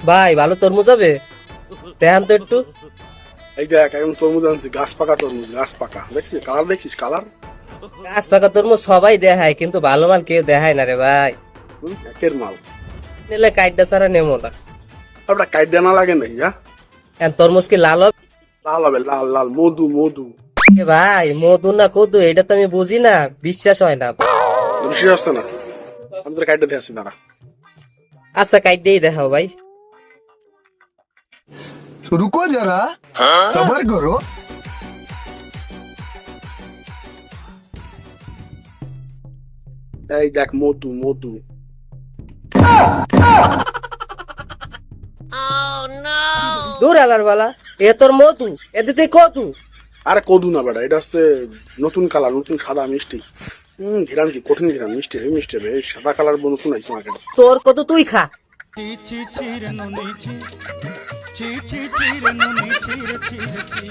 ভাই ভালো তরমুজ হবে, দেখান তো একটু। এই দেখ এখন তরমুজ আনছি, গাছ পাকা তরমুজ, গাছ পাকা। দেখছিস কালার, দেখছিস কালার? গাছ পাকা তরমুজ সবাই দেখায়, কিন্তু ভালো মাল কেউ দেখায় না রে ভাই। একের মাল। নিলে কাইটটা ছাড়া নেবো না। আপনার কাইট দেনা লাগে নাই? হ্যাঁ, এখন তরমুজ কি লাল হবে? লাল হবে, লাল লাল, মধু মধু। এ ভাই মধু না কদু এটা তো আমি বুঝি না, বিশ্বাস হয় না। বেশি আসছে না, আমাদের কাইটটা দিয়ে আসছি দাঁড়া। আচ্ছা কাইট দিয়েই দেখাও ভাই। रुको जरा सबर करो। এই দেখ মধু মধু। দূর আলার বালা, এ তোর মধু, এতে তুই কদু। আরে কদু না বেটা, এটা হচ্ছে নতুন কালার, নতুন সাদা মিষ্টি। ঘিরান কি কঠিন ঘিরান, মিষ্টি হেবি মিষ্টি হবে। এই সাদা কালার নতুন আইছে মার্কেটে। তোর কদু তুই খা। ছি ছি ছি রে নুনি ছি ছি ছি ছি রে নুনি ছি রে ছি রে ছি